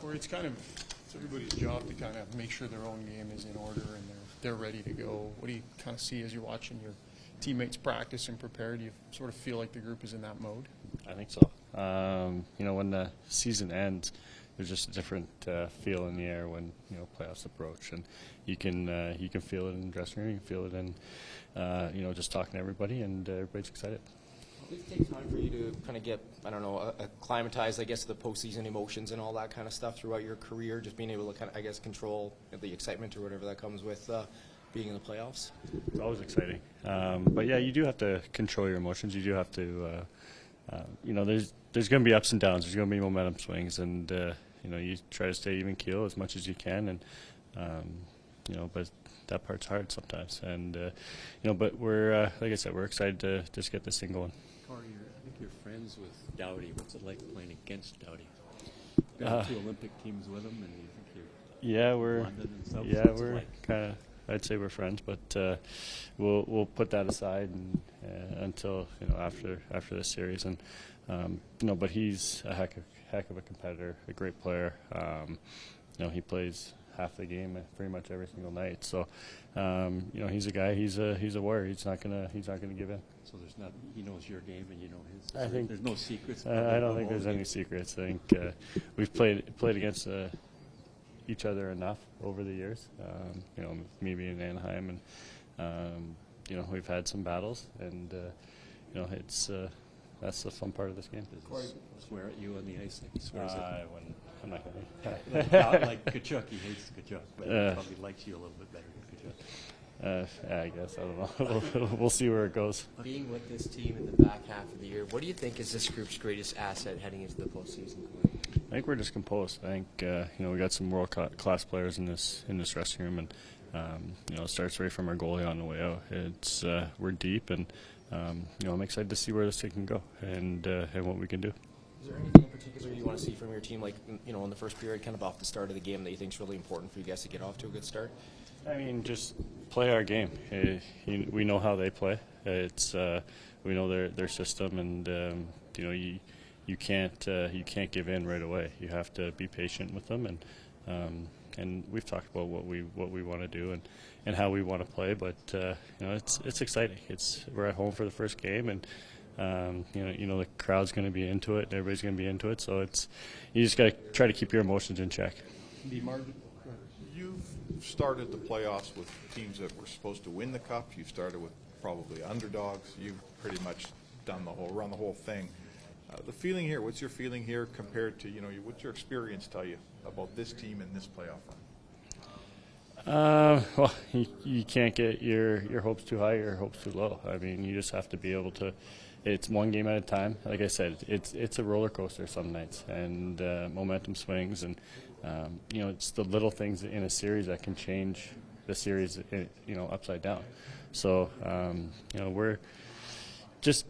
Corey, it's everybody's job to kind of make sure their own game is in order and they're ready to go. What do you kind of see as you're watching your teammates practice and prepare? Do you sort of feel like the group is in that mode? I think so. When the season ends, there's just a different feel in the air when playoffs approach, and you can feel it in the dressing room, you can feel it in just talking to everybody, and everybody's excited. Does it take time for you to kind of get, acclimatized, I guess, to the postseason emotions and all that kind of stuff throughout your career, just being able to kind of, I guess, control the excitement or whatever that comes with being in the playoffs? It's always exciting. But, yeah, you do have to control your emotions. You do have to, there's going to be ups and downs. There's going to be momentum swings, and, you try to stay even keel as much as you can, and, but that part's hard sometimes. And, but we're, like I said, we're excited to just get this thing going. Corey, I think you're friends with Doughty. What's it like playing against Doughty? Been on 2 Olympic teams with him, and you think you're London and stuff. Yeah, we're kind of. I'd say we're friends, but we'll put that aside and, until after this series. And but he's a heck of a competitor, a great player. He plays half the game pretty much every single night. So he's a guy. He's a warrior. He's not gonna give in. So he knows your game and you know his. I think there's no secrets. I don't think there's any secrets. I think we've played against each other enough over the years. Me being in Anaheim, and we've had some battles, and it's that's the fun part of this game. Does he swear at you on the ice like he swears at you? I'm not going to. Like Kachuk, he hates Kachuk, but he probably likes you a little bit better than Kachuk. I guess. I don't know. We'll see where it goes. Being with this team in the back half of the year, what do you think is this group's greatest asset heading into the postseason? I think we're just composed. I think we got some world class players in this dressing room, and it starts right from our goalie on the way out. It's we're deep, and I'm excited to see where this thing can go and what we can do. Is there anything in particular you want to see from your team, like in the first period, kind of off the start of the game, that you think is really important for you guys to get off to a good start? I mean, just play our game. We know how they play. It's we know their system, and you can't give in right away. You have to be patient with them, and we've talked about what we want to do and how we want to play. But it's exciting. We're at home for the first game, and the crowd's going to be into it, and everybody's going to be into it. So you just got to try to keep your emotions in check. You've started the playoffs with teams that were supposed to win the cup. You've started with probably underdogs. You've pretty much run the whole thing. The feeling here, what's your feeling here compared to, what's your experience tell you about this team and this playoff run? Well, you can't get your hopes too high or your hopes too low. I mean, you just have to be able to. It's one game at a time. Like I said, it's a roller coaster some nights, and momentum swings, and it's the little things in a series that can change the series, upside down. So we're just.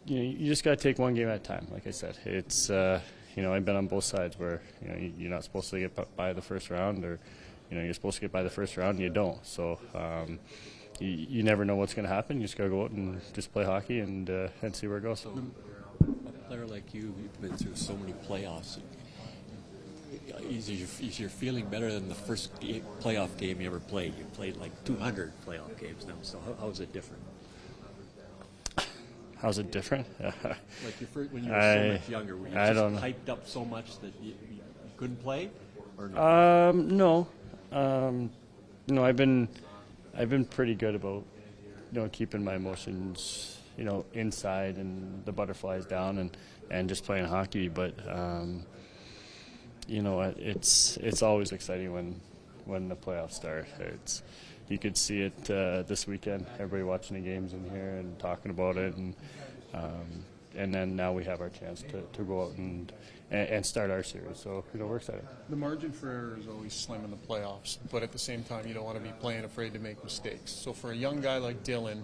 You just got to take one game at a time. Like I said, it's I've been on both sides where you're not supposed to get by the first round, or you're supposed to get by the first round and you don't. So you never know what's going to happen. You just got to go out and just play hockey and see where it goes. So, a player like you've been through so many playoffs. Is your feeling better than the first playoff game you ever played? You played like 200 playoff games now. So how is it different? How's it different? Like when you were so much younger, were you just hyped up so much that you couldn't play? Or no? No. I've been pretty good about keeping my emotions inside and the butterflies down and just playing hockey. But it's always exciting when the playoffs start. You could see it this weekend. Everybody watching the games in here and talking about it, and then now we have our chance to go out and start our series. So we're excited. The margin for error is always slim in the playoffs, but at the same time, you don't want to be playing afraid to make mistakes. So for a young guy like Dylan,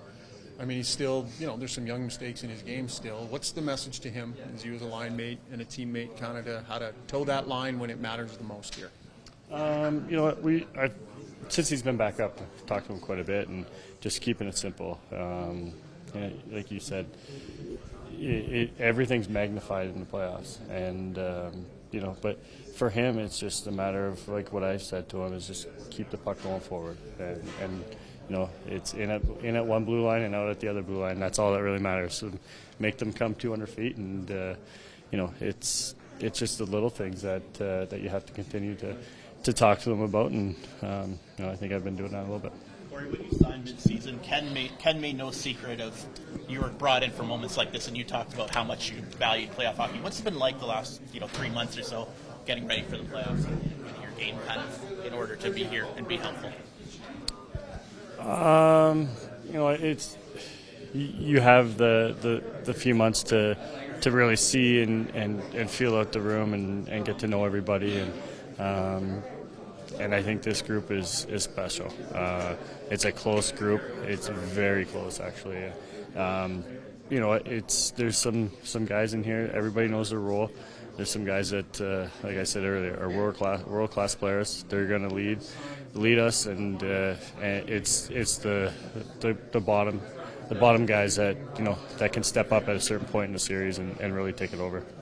I mean, he's still, there's some young mistakes in his game still. What's the message to him as you as a line mate and a teammate, kind of to how to toe that line when it matters the most here? Since he's been back up, I've talked to him quite a bit, and just keeping it simple. Like you said, everything's magnified in the playoffs, and but for him, it's just a matter of like what I've said to him is just keep the puck going forward, and it's in at one blue line and out at the other blue line. That's all that really matters. So make them come 200 feet, and it's just the little things that you have to continue to talk to them about, and I think I've been doing that a little bit. Corey, when you signed mid-season, Ken made no secret of you were brought in for moments like this, and you talked about how much you valued playoff hockey. What's it been like the last 3 months or so getting ready for the playoffs and with your game kind of in order to be here and be helpful? It's you have the few months to really see and feel out the room and get to know everybody, and I think this group is special. It's a close group. It's very close, actually. There's some guys in here. Everybody knows their role. There's some guys that, like I said earlier, are world class players. They're going to lead us, and it's the bottom guys that that can step up at a certain point in the series and really take it over.